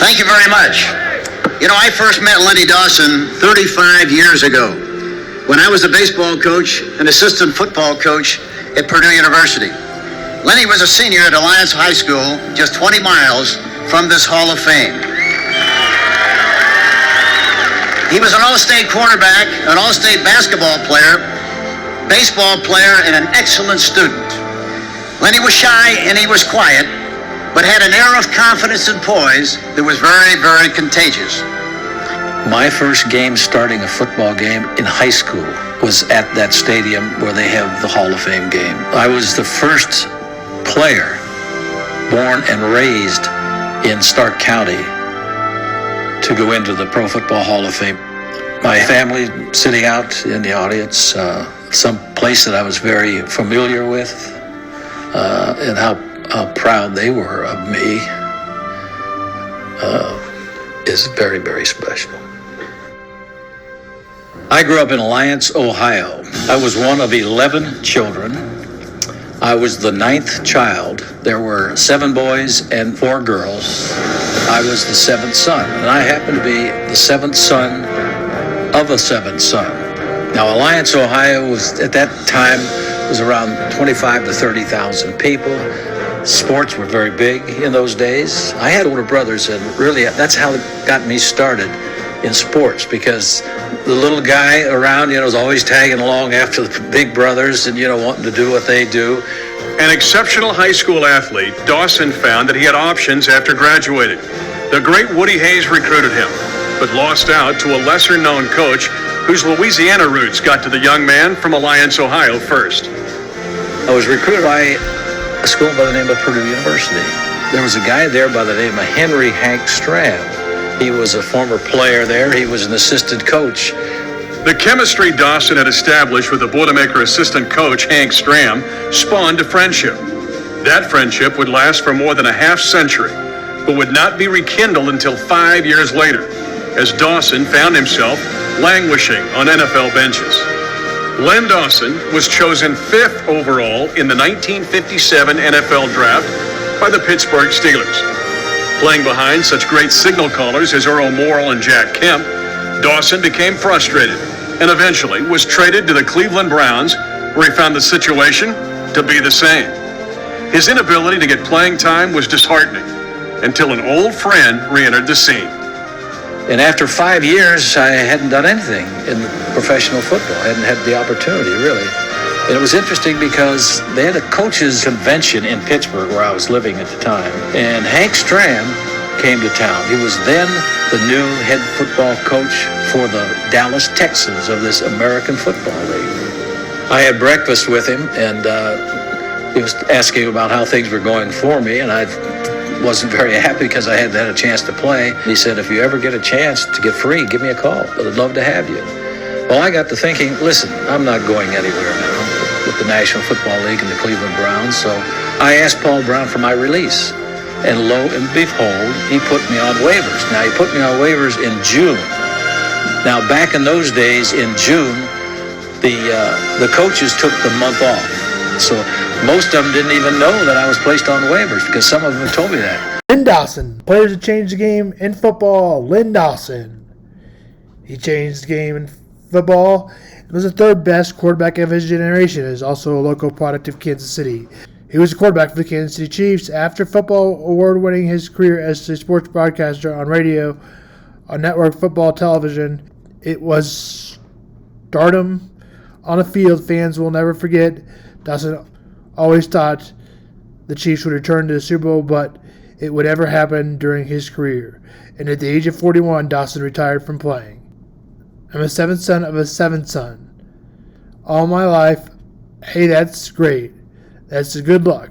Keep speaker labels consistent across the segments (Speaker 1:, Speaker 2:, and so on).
Speaker 1: Thank you very much. You know, I first met Len Dawson 35 years ago when I was a baseball coach and assistant football coach at Purdue University. Lenny was a senior at Alliance High School, just 20 miles from this Hall of Fame. He was an all-state quarterback, an all-state basketball player, baseball player, and an excellent student. Lenny was shy and he was quiet, but had an air of confidence and poise that was very, very contagious.
Speaker 2: My first game starting a football game in high school was at that stadium where they have the Hall of Fame game. I was the first player born and raised in Stark County to go into the Pro Football Hall of Fame. My family sitting out in the audience, some place that I was very familiar with, and how proud they were of me is very, very special. I grew up in Alliance, Ohio. I was one of 11 children. I was the 9th child. There were 7 boys and 4 girls. I was the 7th son, and I happened to be the 7th son of a 7th son. Now, Alliance, Ohio was, at that time, was around 25 to 30,000 people. Sports were very big in those days. I had older brothers, and really, that's how it got me started in sports, because the little guy around, was always tagging along after the big brothers and, wanting to do what they do.
Speaker 3: An exceptional high school athlete, Dawson found that he had options after graduating. The great Woody Hayes recruited him, but lost out to a lesser-known coach whose Louisiana roots got to the young man from Alliance, Ohio first.
Speaker 2: I was recruited by a school by the name of Purdue University. There was a guy there by the name of Henry Hank Stram. He was a former player there. He was an assistant coach.
Speaker 3: The chemistry Dawson had established with the Boilermaker assistant coach, Hank Stram, spawned a friendship. That friendship would last for more than a half-century, but would not be rekindled until 5 years later, as Dawson found himself languishing on NFL benches. Len Dawson was chosen 5th overall in the 1957 NFL Draft by the Pittsburgh Steelers. Playing behind such great signal callers as Earl Morrall and Jack Kemp, Dawson became frustrated and eventually was traded to the Cleveland Browns, where he found the situation to be the same. His inability to get playing time was disheartening until an old friend re-entered the scene.
Speaker 2: And after 5 years, I hadn't done anything in professional football. I hadn't had the opportunity, really. And it was interesting because they had a coaches convention in Pittsburgh where I was living at the time. And Hank Stram came to town. He was then the new head football coach for the Dallas Texans of this American Football League. I had breakfast with him, and he was asking about how things were going for me, and I wasn't very happy because I hadn't had a chance to play. He said, if you ever get a chance to get free, give me a call. I'd love to have you. Well, I got to thinking, listen, I'm not going anywhere now with the National Football League and the Cleveland Browns, so I asked Paul Brown for my release. And lo and behold, he put me on waivers. Now, he put me on waivers in June. Now, back in those days, in June, the coaches took the month off. So most of them didn't even know that I was placed on waivers because some of them told me that.
Speaker 4: Len Dawson, players that changed the game in football. Len Dawson. He changed the game in football and was the 3rd best quarterback of his generation. He is also a local product of Kansas City. He was a quarterback for the Kansas City Chiefs. After football, award-winning his career as a sports broadcaster on radio, on network football television, it was stardom on the field. Fans will never forget. Dawson always thought the Chiefs would return to the Super Bowl, but it would ever happen during his career. And at the age of 41, Dawson retired from playing. I'm a 7th son of a 7th son. All my life, hey, that's great. That's a good luck,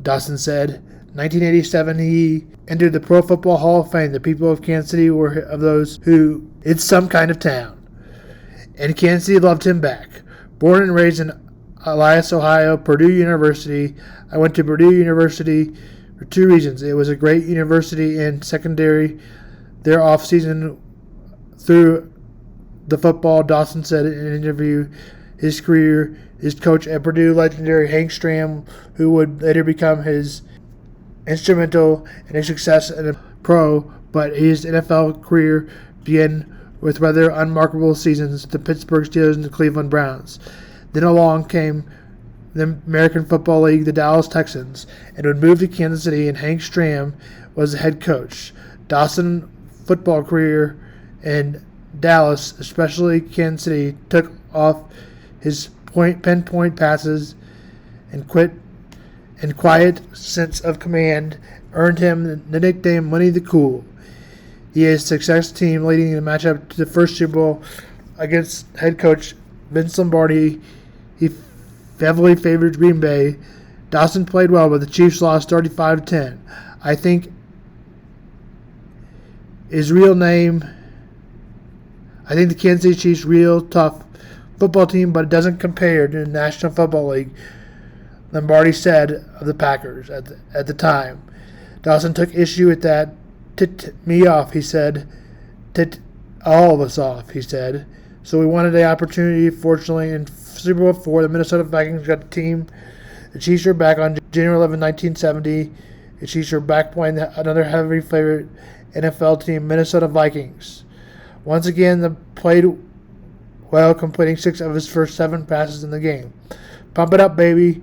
Speaker 4: Dawson said. 1987, he entered the Pro Football Hall of Fame. The people of Kansas City were of those who, it's some kind of town. And Kansas City loved him back. Born and raised in Alliance, Ohio, Purdue University. I went to Purdue University for 2 reasons. It was a great university and secondary. Their off-season through the football, Dawson said in an interview, his career, his coach at Purdue, legendary Hank Stram, who would later become his instrumental in his success as a pro, but his NFL career began with rather unmarkable seasons with the Pittsburgh Steelers and the Cleveland Browns. Then along came the American Football League, the Dallas Texans, and would move to Kansas City, and Hank Stram was the head coach. Dawson's football career in Dallas, especially Kansas City, took off his pinpoint passes and quiet sense of command earned him the nickname Money the Cool. He is a success team leading the matchup to the first Super Bowl against head coach Vince Lombardi. He heavily favored Green Bay. Dawson played well, but the Chiefs lost 35-10. I think the Kansas City Chiefs real tough football team, but it doesn't compare to the National Football League, Lombardi said of the Packers at the time. Dawson took issue with that. Tipped me off, he said. Tipped all of us off, he said. So we wanted the opportunity. Fortunately, in Super Bowl IV, the Minnesota Vikings got the team. The Chiefs are back on January 11, 1970. The Chiefs are back playing another heavy favorite NFL team, Minnesota Vikings. Once again, they played well, completing 6 of his first 7 passes in the game. Pump it up, baby.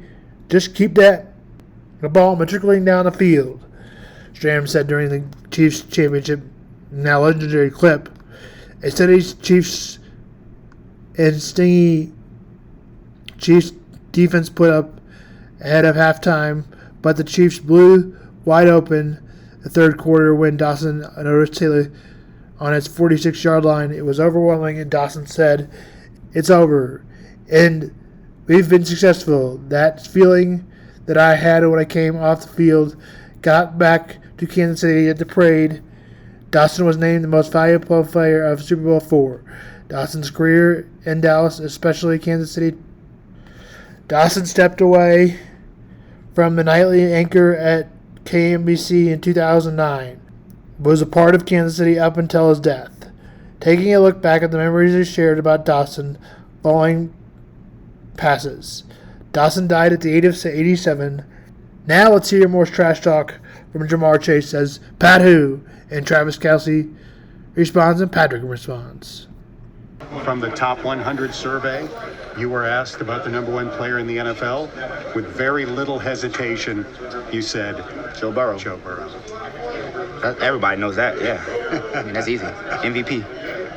Speaker 4: Just keep the ball matriculating down the field, Stram said during the Chiefs championship, now legendary clip. A steady Chiefs and stingy Chiefs defense put up ahead of halftime, but the Chiefs blew wide open the third quarter when Dawson noticed Taylor on its 46-yard line. It was overwhelming, and Dawson said, "It's over, and we've been successful." That feeling that I had when I came off the field got back to Kansas City at the parade. Dawson was named the most valuable player of Super Bowl IV. Dawson's career in Dallas, especially Kansas City. Dawson stepped away from the nightly anchor at KMBC in 2009. Was a part of Kansas City up until his death. Taking a look back at the memories he shared about Dawson following passes. Dawson died at the age of 87. Now let's hear more trash talk from Jamar Chase Says Pat who, and Travis Kelce responds and Patrick responds.
Speaker 5: From the Top 100 survey, you were asked about the number 1 player in the NFL. With very little hesitation, you said
Speaker 6: Joe Burrow.
Speaker 5: Joe Burrow.
Speaker 6: Everybody knows that, yeah. I mean, that's easy. MVP.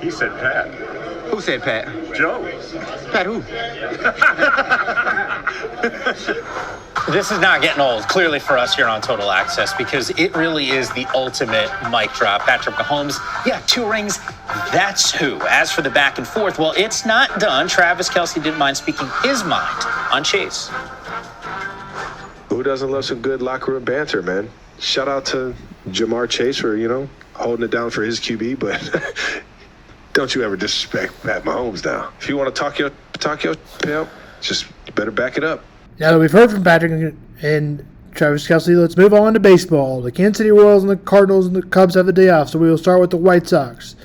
Speaker 3: He said Pat.
Speaker 6: Who said Pat?
Speaker 3: Joe.
Speaker 6: Pat who?
Speaker 7: This is not getting old, clearly, for us here on Total Access, because it really is the ultimate mic drop. Patrick Mahomes, 2 rings, that's who. As for the back and forth, well, it's not done. Travis Kelce didn't mind speaking his mind on Chase.
Speaker 8: Who doesn't love some good locker room banter, man? Shout out to Jamar Chase for, holding it down for his QB, but don't you ever disrespect Pat Mahomes now. If you want to talk your pimp, just better back it up.
Speaker 4: Now that we've heard from Patrick and Travis Kelce, let's move on to baseball. The Kansas City Royals and the Cardinals and the Cubs have the day off, so we will start with the White Sox.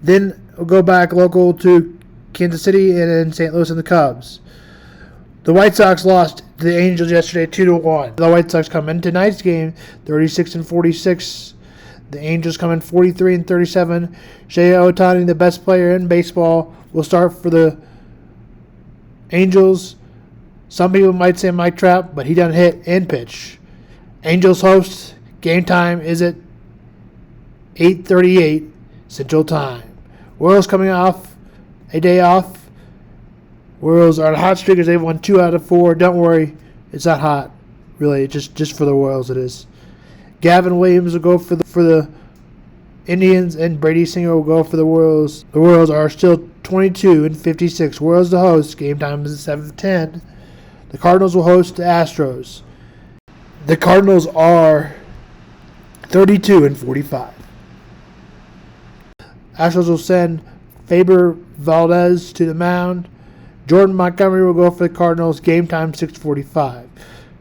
Speaker 4: Then we'll go back local to Kansas City and then St. Louis and the Cubs. The White Sox lost to the Angels yesterday 2-1. The White Sox come in tonight's game 36-46. The Angels come in 43-37. Shohei Ohtani, the best player in baseball, will start for the Angels. Some people might say Mike Trout, but he doesn't hit and pitch. Angels host. Game time is at 8:38 Central Time. Royals coming off a day off. Royals are on a hot streak as they've won 2 out of 4. Don't worry, it's not hot. Really, just for the Royals it is. Gavin Williams will go for the Indians, and Brady Singer will go for the Royals. The Royals are still 22-56. Royals to host. Game time is at 7:10. The Cardinals will host the Astros. The Cardinals are 32-45. Astros will send Faber Valdez to the mound. Jordan Montgomery will go for the Cardinals. Game time 6:45.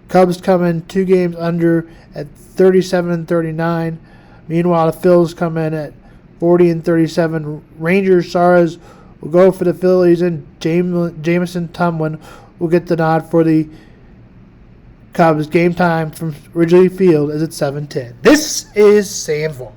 Speaker 4: Cubs come in 2 games under at 37-39. Meanwhile, the Phils come in at 40-37. Rangers Suarez will go for the Phillies, and Jameson Tomlin will get the nod for the Cubs game time from Wrigley Field is at 7:10. This is Sam Vaughn.